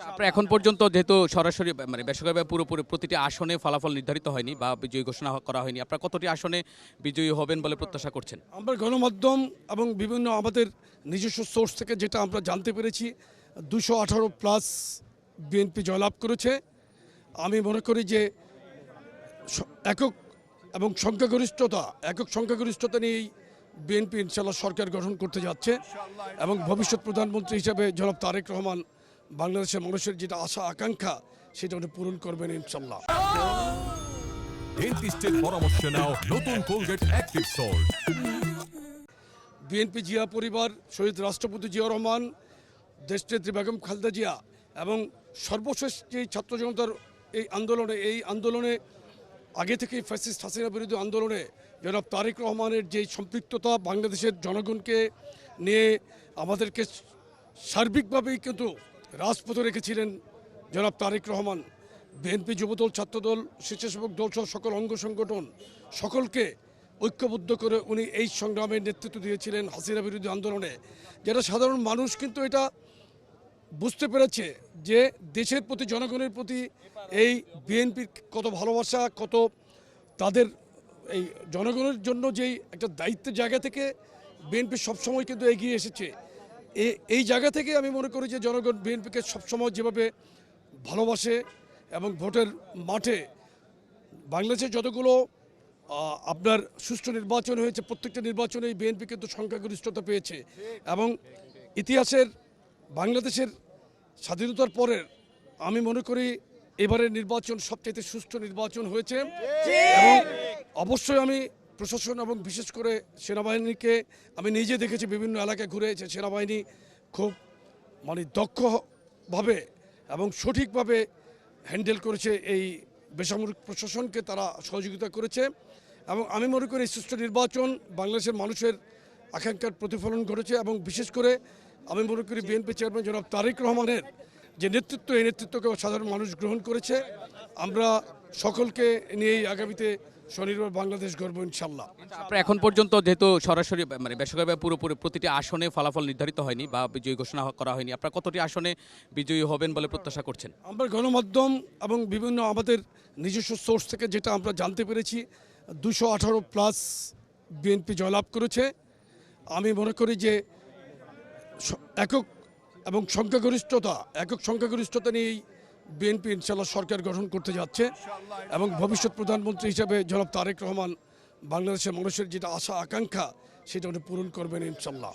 আপনারা এখন পর্যন্ত যেহেতু সরাসরি মানে বেসরকারিভাবে পুরোপুরি প্রতিটি আসনে ফলাফল নির্ধারিত হয়নি বা বিজয়ী ঘোষণা করা হয়নি, আপনারা কতটি আসনে বিজয়ী হবেন বলে প্রত্যাশা করছেন? আমরা গণমাধ্যম এবং বিভিন্ন আমাদের নিজস্ব সোর্স থেকে যেটা আমরা জানতে পেরেছি 218+ বিএনপি জয়লাভ করেছে। আমি মনে করি যে একক সংখ্যাগরিষ্ঠতা নিয়েই বিএনপি ইনশাল্লাহ সরকার গঠন করতে যাচ্ছে এবং ভবিষ্যৎ প্রধানমন্ত্রী হিসেবে জনাব তারেক রহমান বাংলাদেশের মানুষের যেটা আশা আকাঙ্ক্ষা সেটা উনি পূরণ করবেন ইনশাল্লাহ। ডেন্টিস্টের পরামর্শ নাও নতুন Colgate active salt. BNP Zia পরিবার, শহীদ রাষ্ট্রপতি জিয়াউর রহমান, দেশনেত্রী বেগম খালেদা জিয়া এবং সর্বশেষ যে ছাত্র জনতার এই আন্দোলনে আগে থেকেই ফ্যাসিস্ট হাসিনা বিরোধী আন্দোলনে জনাব তারেক রহমানের যে সম্পৃক্ততা বাংলাদেশের জনগণকে নিয়ে আমাদেরকে সার্বিকভাবেই কিন্তু রাজপথে রেখেছিলেন জনাব তারেক রহমান। বিএনপি যুবদল, ছাত্রদল, স্বেচ্ছাসেবক দল সহ সকল অঙ্গ সংগঠন সকলকে ঐক্যবদ্ধ করে উনি এই সংগ্রামের নেতৃত্ব দিয়েছিলেন হাসিনা বিরোধী আন্দোলনে, যেটা সাধারণ মানুষ কিন্তু এটা বুঝতে পেরেছে যে দেশের প্রতি, জনগণের প্রতি এই বিএনপির কত ভালোবাসা, কত তাদের এই জনগণের জন্য যেই একটা দায়িত্বের জায়গা থেকে বিএনপি সবসময় কিন্তু এগিয়ে এসেছে। এই জায়গা থেকে আমি মনে করি যে জনগণ বিএনপিকে সবসময় যেভাবে ভালোবাসে এবং ভোটের মাঠে বাংলাদেশে যতগুলো আপনার সুষ্ঠু নির্বাচন হয়েছে প্রত্যেকটা নির্বাচনেই বিএনপি কিন্তু সংখ্যাগরিষ্ঠতা পেয়েছে এবং ইতিহাসের বাংলাদেশের স্বাধীনতার পরের আমি মনে করি এবারের নির্বাচন সবচেয়ে সুষ্ঠু নির্বাচন হয়েছে এবং অবশ্যই আমি প্রশাসন এবং বিশেষ করে সেনাবাহিনীকে আমি নিজে দেখেছি বিভিন্ন এলাকায় ঘুরে সেনাবাহিনী খুব মানে দক্ষভাবে এবং সঠিকভাবে হ্যান্ডেল করেছে, এই বেসামরিক প্রশাসনকে তারা সহযোগিতা করেছে এবং আমি মনে করি এই সুষ্ঠু নির্বাচন বাংলাদেশের মানুষের আকাঙ্ক্ষার প্রতিফলন ঘটেছে এবং বিশেষ করে আমি মনে করি বিএনপি চেয়ারম্যান জনাব তারেক রহমানের যে নেতৃত্ব, এই নেতৃত্বকে সাধারণ মানুষ গ্রহণ করেছে। আমরা সকলকে নিয়েই আগামীতে স্বনির্ভর বাংলাদেশ গড়ব ইনশাল্লাহ। আপনারা এখন পর্যন্ত যেহেতু সরাসরি মানে বেসরকারিভাবে পুরোপুরি প্রতিটি আসনে ফলাফল নির্ধারিত হয়নি বা বিজয়ী ঘোষণা করা হয়নি, আপনারা কতটি আসনে বিজয়ী হবেন বলে প্রত্যাশা করছেন? আমরা গণমাধ্যম এবং বিভিন্ন আমাদের নিজস্ব সোর্স থেকে যেটা আমরা জানতে পেরেছি 218+ বিএনপি জয়লাভ করেছে। আমি মনে করি যে একক সংখ্যাগরিষ্ঠতা নিয়েই বিএনপি ইনশাল্লাহ সরকার গঠন করতে যাচ্ছে এবং ভবিষ্যৎ প্রধানমন্ত্রী হিসেবে জনাব তারেক রহমান বাংলাদেশের মানুষের যেটা আশা আকাঙ্ক্ষা সেটা উনি পূরণ করবেন ইনশাল্লাহ।